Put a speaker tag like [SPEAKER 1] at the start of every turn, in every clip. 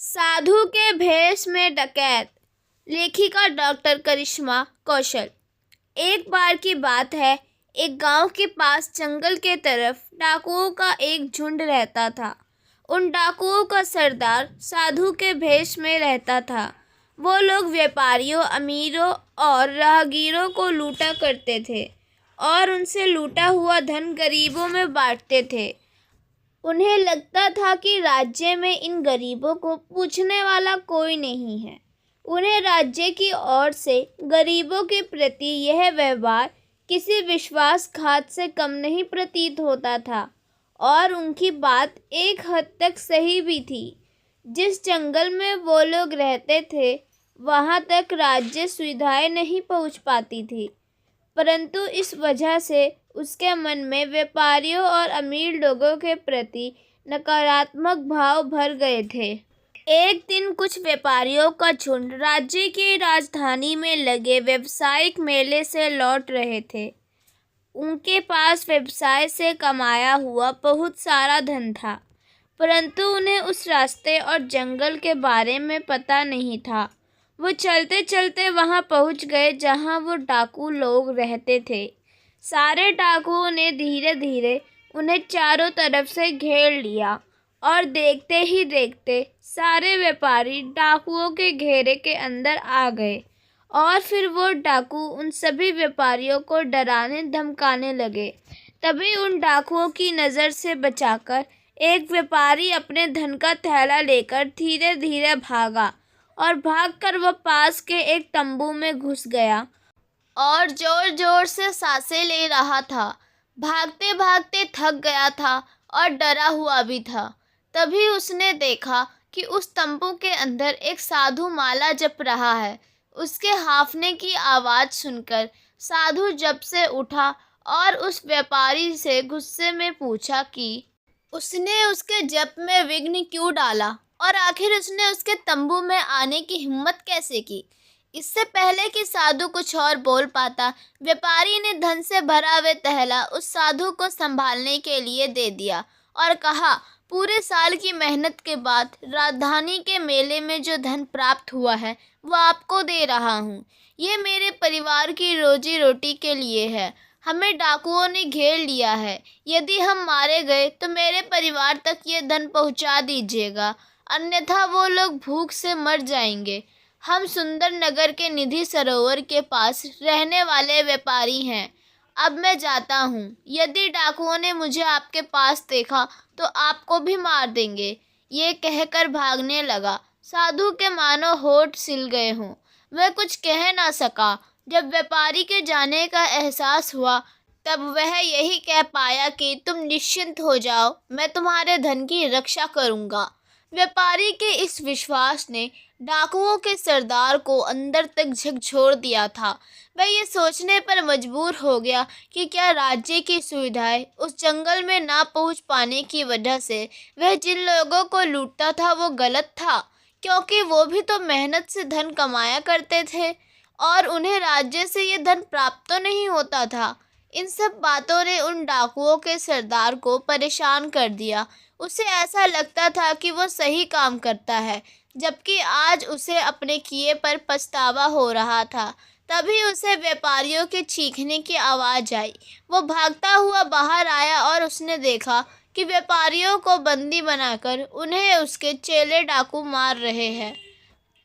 [SPEAKER 1] साधु के भेष में डकैत। लेखिका डॉक्टर करिश्मा कौशल। एक बार की बात है, एक गांव के पास जंगल के तरफ डाकुओं का एक झुंड रहता था। उन डाकुओं का सरदार साधु के भेष में रहता था। वो लोग व्यापारियों, अमीरों और राहगीरों को लूटा करते थे और उनसे लूटा हुआ धन गरीबों में बांटते थे। उन्हें लगता था कि राज्य में इन गरीबों को पूछने वाला कोई नहीं है। उन्हें राज्य की ओर से गरीबों के प्रति यह व्यवहार किसी विश्वासघात से कम नहीं प्रतीत होता था और उनकी बात एक हद तक सही भी थी। जिस जंगल में वो लोग रहते थे, वहाँ तक राज्य सुविधाएं नहीं पहुँच पाती थी, परंतु इस वजह से उसके मन में व्यापारियों और अमीर लोगों के प्रति नकारात्मक भाव भर गए थे। एक दिन कुछ व्यापारियों का झुंड राज्य की राजधानी में लगे व्यावसायिक मेले से लौट रहे थे। उनके पास व्यवसाय से कमाया हुआ बहुत सारा धन था, परंतु उन्हें उस रास्ते और जंगल के बारे में पता नहीं था। वो चलते चलते वहां पहुंच गए जहां वो डाकू लोग रहते थे। सारे डाकुओं ने धीरे धीरे उन्हें चारों तरफ से घेर लिया और देखते ही देखते सारे व्यापारी डाकुओं के घेरे के अंदर आ गए और फिर वो डाकू उन सभी व्यापारियों को डराने धमकाने लगे। तभी उन डाकुओं की नज़र से बचाकर एक व्यापारी अपने धन का थैला लेकर धीरे धीरे भागा और भागकर वो पास के एक तंबू में घुस गया और जोर जोर से सांसें ले रहा था। भागते भागते थक गया था और डरा हुआ भी था। तभी उसने देखा कि उस तंबू के अंदर एक साधु माला जप रहा है। उसके हांफने की आवाज़ सुनकर साधु जप से उठा और उस व्यापारी से गुस्से में पूछा कि उसने उसके जप में विघ्न क्यों डाला और आखिर उसने उसके तंबू में आने की हिम्मत कैसे की। इससे पहले कि साधु कुछ और बोल पाता, व्यापारी ने धन से भरा हुआ थैला उस साधु को संभालने के लिए दे दिया और कहा, पूरे साल की मेहनत के बाद राजधानी के मेले में जो धन प्राप्त हुआ है वो आपको दे रहा हूँ। ये मेरे परिवार की रोजी रोटी के लिए है। हमें डाकुओं ने घेर लिया है। यदि हम मारे गए तो मेरे परिवार तक ये धन पहुँचा दीजिएगा, अन्यथा वो लोग भूख से मर जाएंगे। हम सुंदर नगर के निधि सरोवर के पास रहने वाले व्यापारी हैं। अब मैं जाता हूँ। यदि डाकुओं ने मुझे आपके पास देखा तो आपको भी मार देंगे। ये कहकर भागने लगा। साधु के मानो होठ सिल गए हों। वह कुछ कह ना सका। जब व्यापारी के जाने का एहसास हुआ तब वह यही कह पाया कि तुम निश्चिंत हो जाओ, मैं तुम्हारे धन की रक्षा करूँगा। व्यापारी के इस विश्वास ने डाकुओं के सरदार को अंदर तक झकझोर दिया था। वह ये सोचने पर मजबूर हो गया कि क्या राज्य की सुविधाएं उस जंगल में ना पहुंच पाने की वजह से वह जिन लोगों को लूटता था वो गलत था, क्योंकि वो भी तो मेहनत से धन कमाया करते थे और उन्हें राज्य से ये धन प्राप्त तो नहीं होता था। इन सब बातों ने उन डाकुओं के सरदार को परेशान कर दिया। उसे ऐसा लगता था कि वो सही काम करता है, जबकि आज उसे अपने किए पर पछतावा हो रहा था। तभी उसे व्यापारियों के चीखने की आवाज़ आई। वो भागता हुआ बाहर आया और उसने देखा कि व्यापारियों को बंदी बनाकर उन्हें उसके चेले डाकू मार रहे हैं।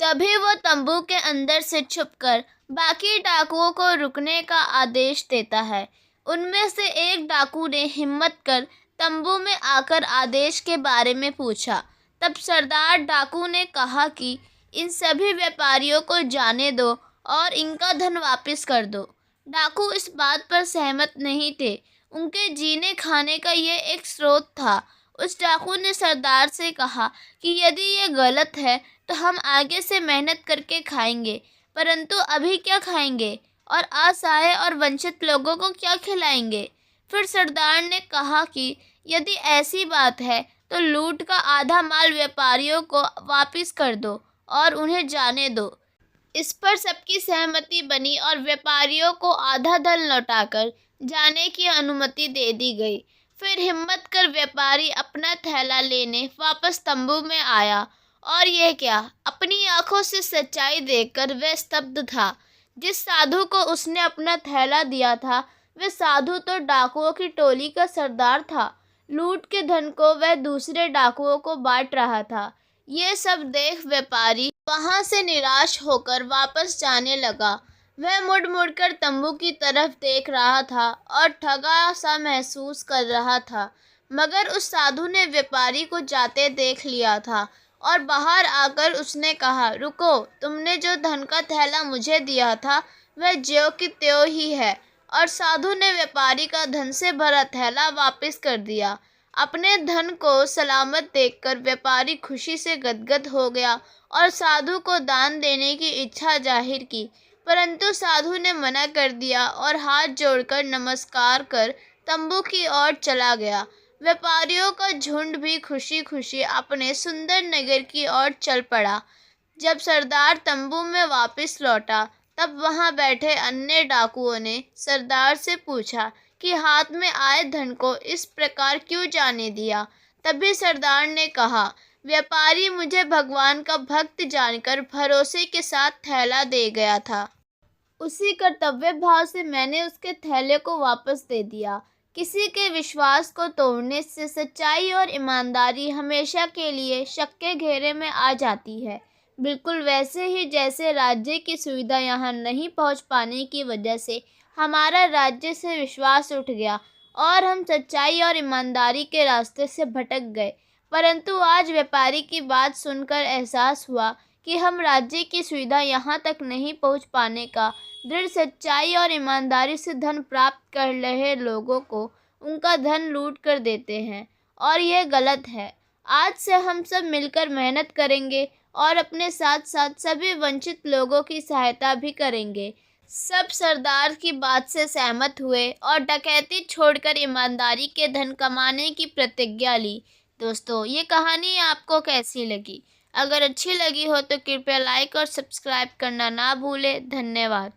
[SPEAKER 1] तभी वो तंबू के अंदर से छुपकर बाकी डाकुओं को रुकने का आदेश देता है। उनमें से एक डाकू ने हिम्मत कर तंबू में आकर आदेश के बारे में पूछा। तब सरदार डाकू ने कहा कि इन सभी व्यापारियों को जाने दो और इनका धन वापस कर दो। डाकू इस बात पर सहमत नहीं थे। उनके जीने खाने का ये एक स्रोत था। उस डाकू ने सरदार से कहा कि यदि ये गलत है तो हम आगे से मेहनत करके खाएंगे, परंतु अभी क्या खाएंगे और असहाय और वंचित लोगों को क्या खिलाएंगे। फिर सरदार ने कहा कि यदि ऐसी बात है तो लूट का आधा माल व्यापारियों को वापस कर दो और उन्हें जाने दो। इस पर सबकी सहमति बनी और व्यापारियों को आधा धन लौटाकर जाने की अनुमति दे दी गई। फिर हिम्मत कर व्यापारी अपना थैला लेने वापस तंबू में आया और ये क्या, अपनी आंखों से सच्चाई देखकर वह स्तब्ध था। जिस साधु को उसने अपना थैला दिया था, वह साधु तो डाकुओं की टोली का सरदार था। लूट के धन को वह दूसरे डाकुओं को बांट रहा था। ये सब देख व्यापारी वहां से निराश होकर वापस जाने लगा। वह मुड़ मुड़कर तंबू की तरफ देख रहा था और ठगा सा महसूस कर रहा था। मगर उस साधु ने व्यापारी को जाते देख लिया था और बाहर आकर उसने कहा, रुको, तुमने जो धन का थैला मुझे दिया था वह ज्यों की त्यों ही है। और साधु ने व्यापारी का धन से भरा थैला वापस कर दिया। अपने धन को सलामत देखकर व्यापारी खुशी से गदगद हो गया और साधु को दान देने की इच्छा जाहिर की, परंतु साधु ने मना कर दिया और हाथ जोड़कर नमस्कार कर तंबू की ओर चला गया। व्यापारियों का झुंड भी खुशी खुशी अपने सुंदर नगर की ओर चल पड़ा। जब सरदार तंबू में वापस लौटा, तब वहां बैठे अन्य डाकुओं ने सरदार से पूछा कि हाथ में आए धन को इस प्रकार क्यों जाने दिया। तभी सरदार ने कहा, व्यापारी मुझे भगवान का भक्त जानकर भरोसे के साथ थैला दे गया था। उसी कर्तव्य भाव से मैंने उसके थैले को वापस दे दिया। किसी के विश्वास को तोड़ने से सच्चाई और ईमानदारी हमेशा के लिए शक के घेरे में आ जाती है। बिल्कुल वैसे ही जैसे राज्य की सुविधा यहाँ नहीं पहुँच पाने की वजह से हमारा राज्य से विश्वास उठ गया और हम सच्चाई और ईमानदारी के रास्ते से भटक गए। परंतु आज व्यापारी की बात सुनकर एहसास हुआ कि हम राज्य की सुविधा यहाँ तक नहीं पहुँच पाने का दृढ़ सच्चाई और ईमानदारी से धन प्राप्त कर रहे लोगों को उनका धन लूट कर देते हैं, और यह गलत है। आज से हम सब मिलकर मेहनत करेंगे और अपने साथ साथ सभी वंचित लोगों की सहायता भी करेंगे। सब सरदार की बात से सहमत हुए और डकैती छोड़कर ईमानदारी के धन कमाने की प्रतिज्ञा ली। दोस्तों, ये कहानी आपको कैसी लगी? अगर अच्छी लगी हो तो कृपया लाइक और सब्सक्राइब करना ना भूलें। धन्यवाद।